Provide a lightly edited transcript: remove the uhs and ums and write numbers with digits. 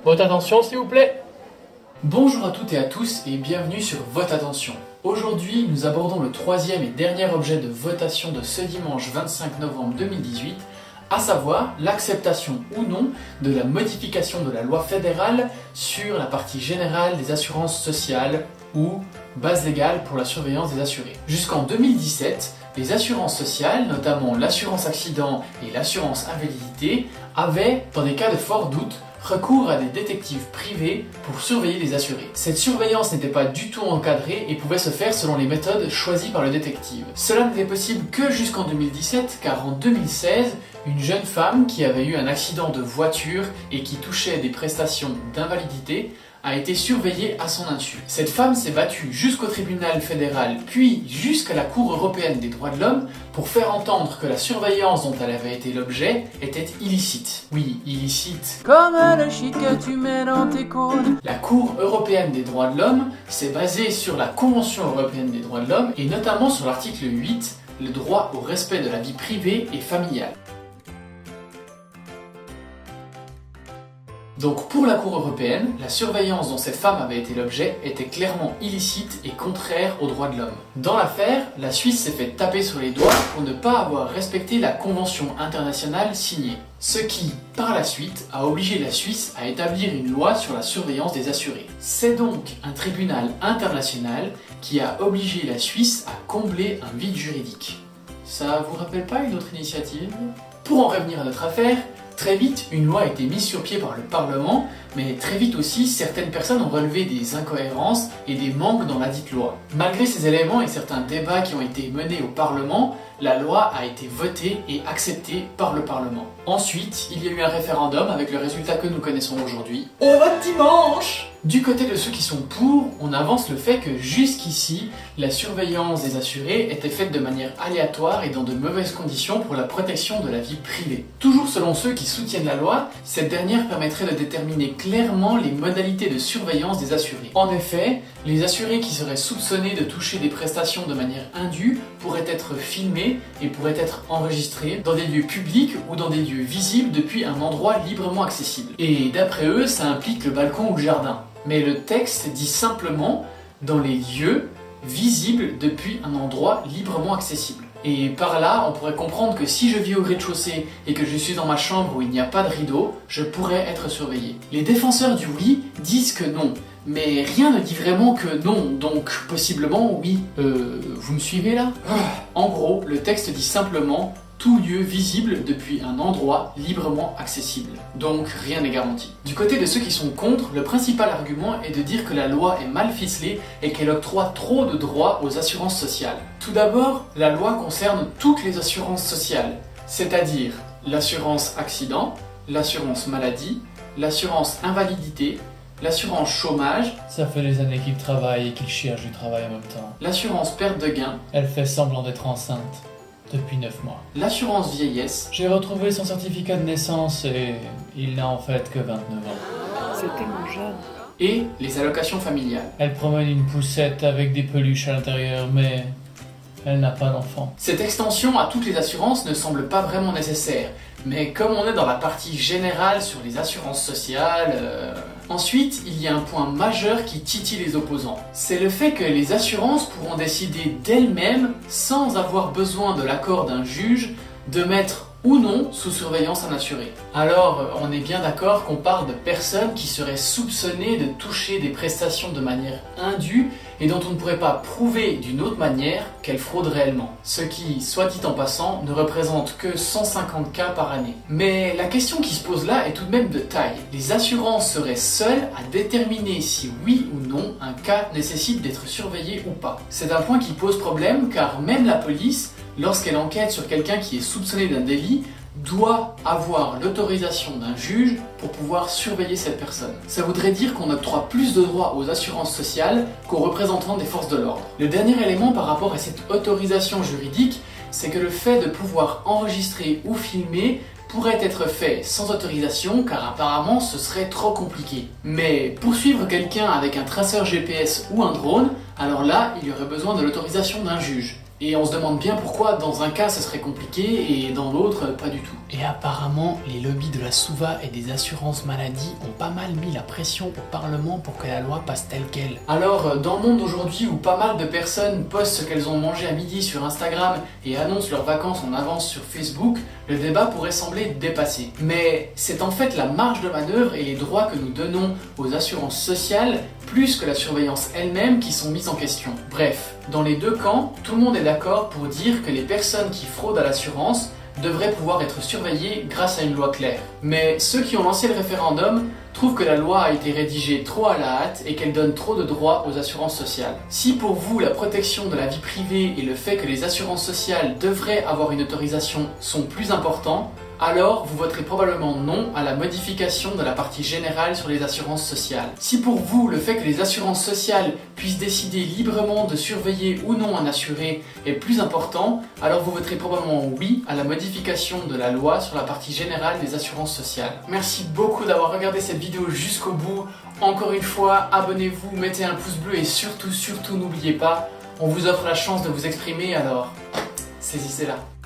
Votre attention s'il vous plaît. Bonjour à toutes et à tous et bienvenue sur Vote Attention. Aujourd'hui, nous abordons le troisième et dernier objet de votation de ce dimanche 25 novembre 2018, à savoir l'acceptation ou non de la modification de la loi fédérale sur la partie générale des assurances sociales ou base légale pour la surveillance des assurés. Jusqu'en 2017, les assurances sociales, notamment l'assurance accident et l'assurance invalidité, avaient, dans des cas de fort doute, recours à des détectives privés pour surveiller les assurés. Cette surveillance n'était pas du tout encadrée et pouvait se faire selon les méthodes choisies par le détective. Cela n'était possible que jusqu'en 2017, car en 2016, une jeune femme qui avait eu un accident de voiture et qui touchait des prestations d'invalidité a été surveillée à son insu. Cette femme s'est battue jusqu'au tribunal fédéral, puis jusqu'à la Cour européenne des droits de l'homme pour faire entendre que la surveillance dont elle avait été l'objet était illicite. Oui, illicite. Comme le shit que tu mets dans tes cônes. La Cour européenne des droits de l'homme s'est basée sur la Convention européenne des droits de l'homme et notamment sur l'article 8, le droit au respect de la vie privée et familiale. Donc pour la Cour européenne, la surveillance dont cette femme avait été l'objet était clairement illicite et contraire aux droits de l'homme. Dans l'affaire, la Suisse s'est fait taper sur les doigts pour ne pas avoir respecté la convention internationale signée. Ce qui, par la suite, a obligé la Suisse à établir une loi sur la surveillance des assurés. C'est donc un tribunal international qui a obligé la Suisse à combler un vide juridique. Ça vous rappelle pas une autre initiative ? Pour en revenir à notre affaire, très vite, une loi a été mise sur pied par le Parlement, mais très vite aussi, certaines personnes ont relevé des incohérences et des manques dans la dite loi. Malgré ces éléments et certains débats qui ont été menés au Parlement, la loi a été votée et acceptée par le Parlement. Ensuite, il y a eu un référendum avec le résultat que nous connaissons aujourd'hui. On vote dimanche ! Du côté de ceux qui sont pour, on avance le fait que jusqu'ici, la surveillance des assurés était faite de manière aléatoire et dans de mauvaises conditions pour la protection de la vie privée. Toujours selon ceux qui soutiennent la loi, cette dernière permettrait de déterminer clairement les modalités de surveillance des assurés. En effet, les assurés qui seraient soupçonnés de toucher des prestations de manière indue pourraient être filmés et pourraient être enregistrés dans des lieux publics ou dans des lieux visibles depuis un endroit librement accessible. Et d'après eux, ça implique le balcon ou le jardin. Mais le texte dit simplement dans les lieux visibles depuis un endroit librement accessible. Et par là, on pourrait comprendre que si je vis au rez-de-chaussée et que je suis dans ma chambre où il n'y a pas de rideau, je pourrais être surveillé. Les défenseurs du oui disent que non, mais rien ne dit vraiment que non, donc possiblement oui. Vous me suivez là ? En gros, le texte dit simplement tout lieu visible depuis un endroit librement accessible. Donc rien n'est garanti. Du côté de ceux qui sont contre, le principal argument est de dire que la loi est mal ficelée et qu'elle octroie trop de droits aux assurances sociales. Tout d'abord, la loi concerne toutes les assurances sociales, c'est-à-dire l'assurance accident, l'assurance maladie, l'assurance invalidité, l'assurance chômage. Ça fait des années qu'il travaille et qu'il cherche du travail en même temps. L'assurance perte de gain. Elle fait semblant d'être enceinte. Depuis 9 mois. L'assurance vieillesse. J'ai retrouvé son certificat de naissance et il n'a en fait que 29 ans. C'est tellement jeune. Et les allocations familiales. Elle promène une poussette avec des peluches à l'intérieur, mais elle n'a pas d'enfant. Cette extension à toutes les assurances ne semble pas vraiment nécessaire, mais comme on est dans la partie générale sur les assurances sociales... Ensuite, il y a un point majeur qui titille les opposants. C'est le fait que les assurances pourront décider d'elles-mêmes, sans avoir besoin de l'accord d'un juge, de mettre ou non sous surveillance un assuré. Alors, on est bien d'accord qu'on parle de personnes qui seraient soupçonnées de toucher des prestations de manière indue et dont on ne pourrait pas prouver d'une autre manière qu'elles fraudent réellement. Ce qui, soit dit en passant, ne représente que 150 cas par année. Mais la question qui se pose là est tout de même de taille. Les assurances seraient seules à déterminer si oui ou non un cas nécessite d'être surveillé ou pas. C'est un point qui pose problème car même la police, lorsqu'elle enquête sur quelqu'un qui est soupçonné d'un délit, doit avoir l'autorisation d'un juge pour pouvoir surveiller cette personne. Ça voudrait dire qu'on octroie plus de droits aux assurances sociales qu'aux représentants des forces de l'ordre. Le dernier élément par rapport à cette autorisation juridique, c'est que le fait de pouvoir enregistrer ou filmer pourrait être fait sans autorisation car apparemment ce serait trop compliqué. Mais poursuivre quelqu'un avec un traceur GPS ou un drone, alors là il y aurait besoin de l'autorisation d'un juge. Et on se demande bien pourquoi dans un cas ça serait compliqué et dans l'autre pas du tout. Et apparemment, les lobbies de la SUVA et des assurances maladie ont pas mal mis la pression au Parlement pour que la loi passe telle quelle. Alors, dans le monde d'aujourd'hui où pas mal de personnes postent ce qu'elles ont mangé à midi sur Instagram et annoncent leurs vacances en avance sur Facebook, le débat pourrait sembler dépassé. Mais c'est en fait la marge de manœuvre et les droits que nous donnons aux assurances sociales, plus que la surveillance elle-même, qui sont mises en question. Bref, dans les deux camps, tout le monde est d'accord pour dire que les personnes qui fraudent à l'assurance devraient pouvoir être surveillées grâce à une loi claire. Mais ceux qui ont lancé le référendum trouvent que la loi a été rédigée trop à la hâte et qu'elle donne trop de droits aux assurances sociales. Si pour vous la protection de la vie privée et le fait que les assurances sociales devraient avoir une autorisation sont plus importants, alors vous voterez probablement non à la modification de la partie générale sur les assurances sociales. Si pour vous le fait que les assurances sociales puissent décider librement de surveiller ou non un assuré est plus important, alors vous voterez probablement oui à la modification de la loi sur la partie générale des assurances sociales. Merci beaucoup d'avoir regardé cette vidéo jusqu'au bout. Encore une fois, abonnez-vous, mettez un pouce bleu et surtout n'oubliez pas, on vous offre la chance de vous exprimer, alors saisissez-la.